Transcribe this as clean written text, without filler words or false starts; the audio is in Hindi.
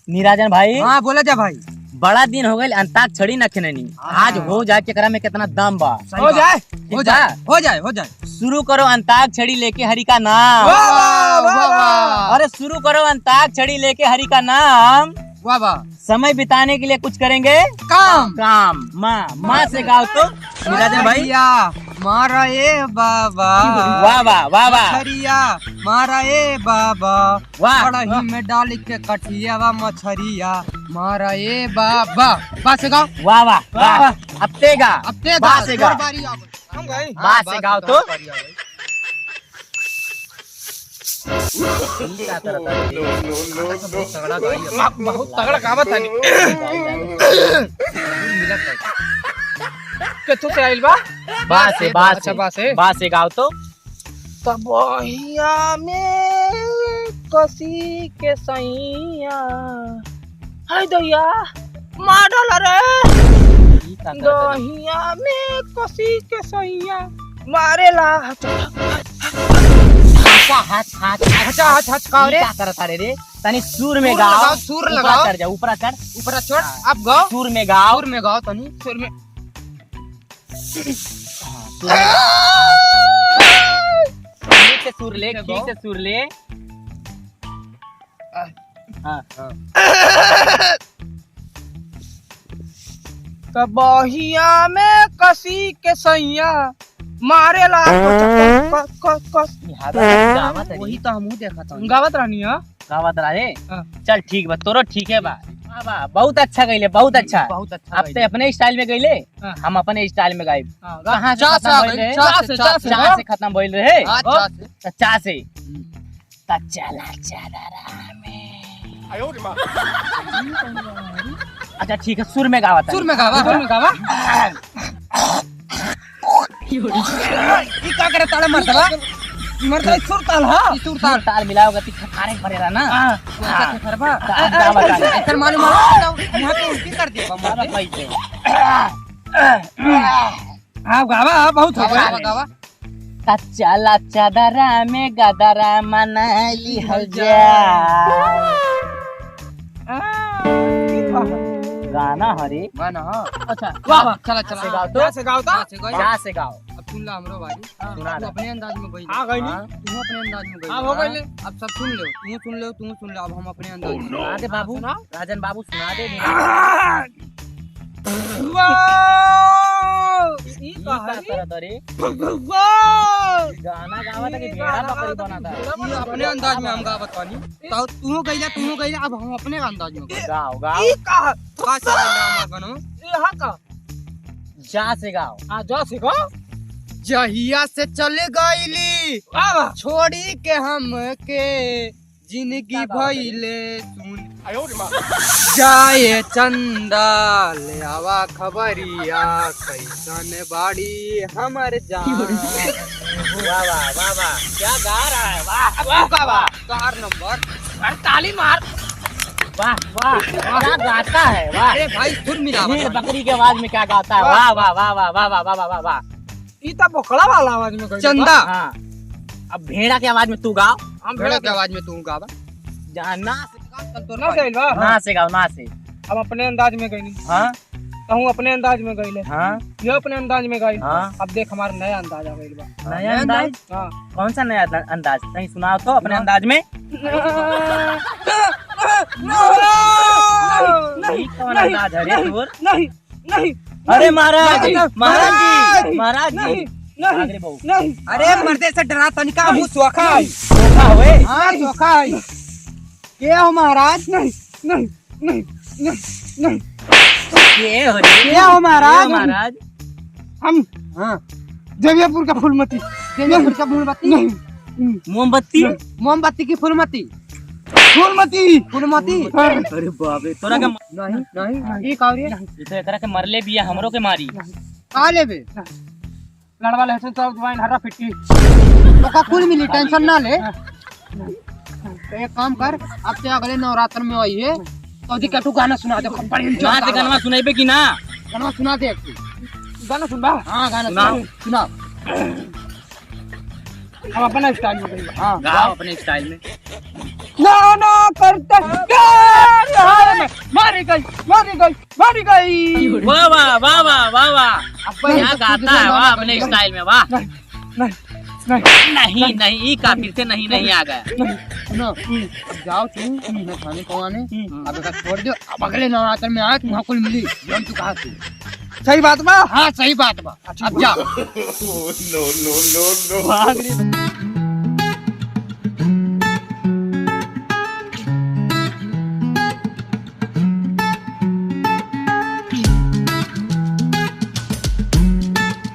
नीराजन भाई। हाँ बोला जा भाई। बड़ा दिन हो गए अंताक्षरी न खेलनी। आज हो जाए केकरा में कितना दम बा। हो जाए हो जाए हो जाए हो जाए। शुरू करो अंताक्षरी लेके हरि का नाम। वाह वाह वाह वाह। अरे शुरू करो अंताक्षरी लेके हरि का नाम। वाह वाह। समय बिताने के लिए कुछ करेंगे काम काम। माँ से गाओ तो नीराजन भाई। मारा ए बाबा। वाह वाह वाह वाह। मछरिया मारा ए बाबा। वाह। कड़ही में डाल के कठिया वा मछरिया मारा ए बाबा। बात से गाओ। वाह वाह वाह। अब ते गा। अब ते बात से गा। हम गए। बात से गाओ तो। बहुत तगड़ा गावत है। किथु से आइल बा? बात से बात अच्छा, से बात से गाओ तो। तबहिया में कसी के सैया हाय दैया मार डाला रे। दहिया में कसी के सैया मारेला। क्या करता रे? तनी सुर में गाओ। सुर लगाओ। चढ़ जाओ ऊपर चढ़। ऊपर चढ़। अब गाओ। सुर में गाओ। सुर में गाओ तनी। सुर में ठीक से सुर ले। ठीक से सुर ले। हाँ। तबहिया में कसी के सैया मारेला। वही तो हमहू देखा था। गावत रहनी है। गावत रहे। चल ठीक बा तोरो ठीक है बा। वाह बहुत अच्छा गईले बहुत अच्छा। बहुत अच्छा। अब तो अपने स्टाइल में गईले। हम अपने स्टाइल में गाइब। कहाँ से खत्म भइल रहे? चा से खत्म भइल रहे। चा से चला चला में। अच्छा ठीक है सुर में गावा। सुर में गावा। सुर में गावा। ये क्या करे ताले मरतबा? मरतबा सुर ताल हां। सुर ताल ताल मिलाओगे तो खारे पड़ेगा ना। हां खरबा। ऐसा मालूम है यहां पे उल्टी कर दे बाबा पैसे। हां गावा बहुत हो गया गावा। चला चादरा में गदरा मनाली हल जा। गाना हरे गाना। हां अच्छा वाह वाह। चला चला से गाओ तो। से गाओ तो। जा से गाओ। अब सुन ला हमरो बारी। सुना तू अपने अंदाज में गई। हां गई तू अपने अंदाज में गई। हां हो गई। अब सब सुन ले। तू सुन ले तू सुन ले। अब हम अपने अंदाज में सुना दे बाबू। राजन बाबू सुना दे। ई कहा रे गाना गावा था कि भेड़ा बकरी बना था। अपने अंदाज में हम गावत बानी। तो तू गईला अब हम अपने अंदाज में गाओ गाओ। ई कहा का से नाम गानो। ए हां का जा से गाओ। हां जा से गाओ। जहिया से चले गईली छोड़ी के हम के जिंदगी भइले सुन जाए चंदा ले आवा खबरिया कैसन बाड़ी हमर जान। वाह वाह वाह वाह क्या गा रहा है। वाह वाह वाह 4 नंबर। ताली मार। वाह वाह क्या गाता है। वाह अरे भाई सुर मिला। बकरी के आवाज में क्या गाता है। वाह वाह वाह वाह वाह वाह वाह वाह वाह। ई तो बोखड़ा वाला आवाज में चंदा। हाँ अब भेड़ा की आवाज में तू गाओ। हम भेड़ा की आवाज में तू गावा। ना तो ना से बा। ना से गाओ ना से। हम अपने अंदाज में गईनी। हां कहूं अपने अंदाज में गईले। हां ये अपने अंदाज में गई। हां अब देख हमारा नया अंदाज आ गइल बा। नया अंदाज। हां कौन सा नया अंदाज कहीं सुनाओ तो अपने अंदाज में। नहीं कौन अंदाज है रे तोर। नहीं नहीं। अरे महाराज महाराज जी महाराज जी नहीं। अरे मर्दे से डरा तनिका हूं सोखा है। सोखा होए। हां सोखा है। के हो महाराज। नहीं नहीं नहीं नहीं। के हो रे। के हो महाराज। महाराज हम हां जवियापुर का फूलमती। जवियापुर का फूलमती। नहीं मोमबत्ती। मोमबत्ती की फूलमती। फूलमती फूलमती। अरे बाप रे तोरा के नहीं नहीं। ई का रे। तो एकरा के मरले बिया हमरो के मारी। का लेबे लड़वा ले हसन सब जवान हरा फिटकी तो का कुल मिली टेंशन ना ले। तो एक काम कर अब से अगले नवरात्र में आई है तो जी कटू गाना सुना दे। ना से गाना सुनाइबे कि ना। गाना सुना दे। गाना सुन बा। हां गाना सुना। हम अपना स्टाइल में गई। हां गाओ अपने स्टाइल में। ना ना करते मारी गई। वाह वाह वाह वाह वाह वाह, क्या गाता है वाह अपने स्टाइल में वाह। नहीं नहीं ये का फिर से नहीं नहीं आ गया। सुनो, अब जाओ तुम मैं खाने पवाने, अब एक छोड़ दो, अब अगले नवरात्र में आए तुम कुल मिली जौन तू कहा थी। सही बात बा। हाँ सही बात बा, अब जाओ। भाग रे।